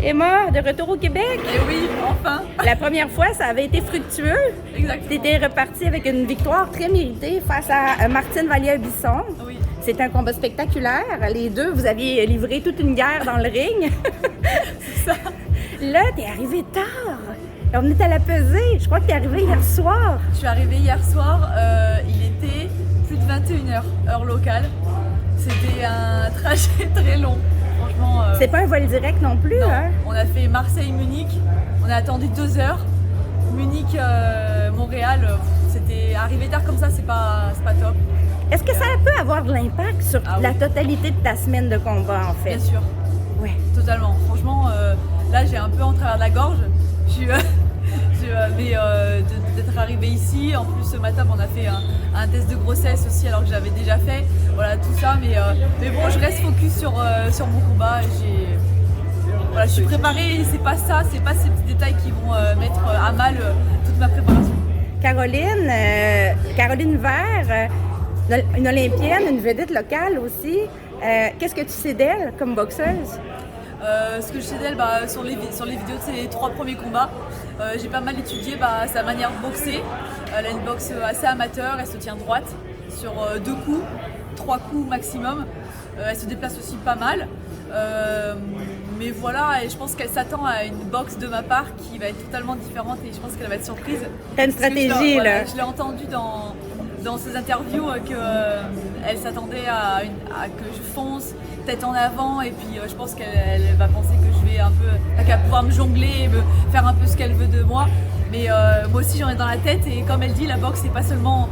Emma, de retour au Québec. Et oui, enfin. La première fois, ça avait été fructueux. Exactement. Tu étais reparti avec une victoire très méritée face à Martine Vallière-Bisson. Oui. C'est un combat spectaculaire. Les deux, vous aviez livré toute une guerre dans le ring. C'est ça. Là, t'es arrivé tard. On est à la pesée. Je crois que t'es arrivé hier soir. Je suis arrivée hier soir, il était plus de 21h, heure locale. C'était un trajet très long. Franchement. C'est pas un vol direct non plus, non. hein? On a fait Marseille-Munich. On a attendu 2 heures. Munich-Montréal, c'était arrivé tard comme ça, c'est pas top. Est-ce que ça peut avoir de l'impact sur la oui. totalité de ta semaine de combat, en fait? Bien sûr. Ouais. Totalement. Franchement, là, j'ai un peu en travers de la gorge. Mais d'être arrivée ici, en plus ce matin on a fait un test de grossesse aussi alors que j'avais déjà fait, voilà tout ça, mais bon je reste focus sur mon combat, voilà, je suis préparée et c'est pas ces petits détails qui vont mettre à mal toute ma préparation. Caroline Vert, une olympienne, une vedette locale aussi, qu'est-ce que tu sais d'elle comme boxeuse? Ce que je sais d'elle, sur les vidéos de ses 3 premiers combats, j'ai pas mal étudié sa manière de boxer. Elle a une boxe assez amateur, elle se tient droite sur 2 coups, 3 coups maximum. Elle se déplace aussi pas mal. Mais voilà, et je pense qu'elle s'attend à une boxe de ma part qui va être totalement différente et je pense qu'elle va être surprise. T'as une stratégie là. Je l'ai entendu dans ses interviews qu'elle s'attendait à que je fonce tête en avant et puis je pense qu'elle va penser que je vais qu'elle va pouvoir me jongler et me faire un peu ce qu'elle veut de moi. Mais moi aussi j'en ai dans la tête et comme elle dit, la boxe c'est pas seulement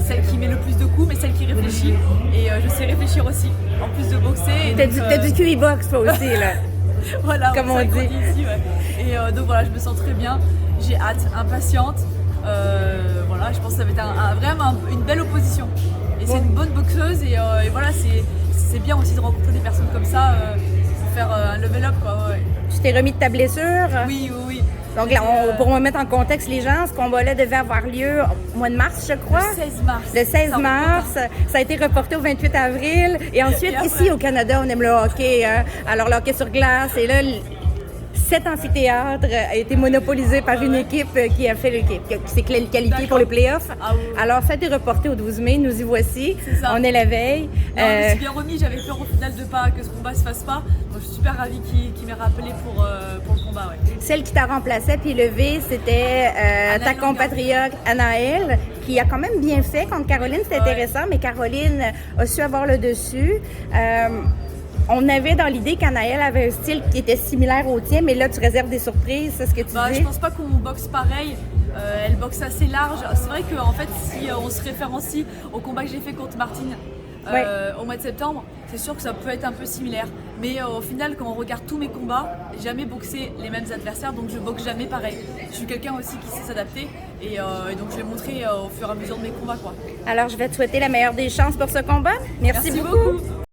celle qui met le plus de coups mais celle qui réfléchit et je sais réfléchir aussi en plus de boxer. T'as du QI box toi aussi là. Voilà, comme on dit ici, ouais. Et donc voilà, je me sens très bien, j'ai hâte, impatiente. Voilà, je pense que ça va être vraiment une belle opposition. Et c'est une bonne boxeuse et voilà, c'est bien aussi de rencontrer des personnes comme ça pour faire un level up quoi. Ouais. Tu t'es remis de ta blessure? Oui. Donc là, pour remettre en contexte les gens, ce combat-là devait avoir lieu au mois de mars, je crois. Le 16 mars. Le 16 mars. Ça a été reporté au 28 avril. Et ensuite, ici au Canada, on aime le hockey. Hein? Alors, le hockey sur glace. Et là, cet amphithéâtre a été monopolisé par une équipe qui s'est qualifiée pour les playoffs. Ah, oui. Alors, ça a été reporté au 12 mai. Nous y voici. On est la veille. Non, je me suis bien remis. J'avais peur au final que ce combat se fasse pas. Donc, je suis super ravie qu'il m'ait rappelé pour le combat. Ouais. Celle qui t'a remplacée à pied levé, c'était ta compatriote Anaëlle, qui a quand même bien fait contre Caroline. C'était intéressant, mais Caroline a su avoir le dessus. On avait dans l'idée qu'Anaëlle avait un style qui était similaire au tien, mais là, tu réserves des surprises, c'est ce que tu dis? Je pense pas qu'on boxe pareil. Elle boxe assez large. C'est vrai qu'en fait, si on se référencie au combat que j'ai fait contre Martine au mois de septembre, c'est sûr que ça peut être un peu similaire. Mais au final, quand on regarde tous mes combats, j'ai jamais boxé les mêmes adversaires, donc je boxe jamais pareil. Je suis quelqu'un aussi qui sait s'adapter et donc je vais montrer au fur et à mesure de mes combats, quoi. Alors, je vais te souhaiter la meilleure des chances pour ce combat. Merci beaucoup.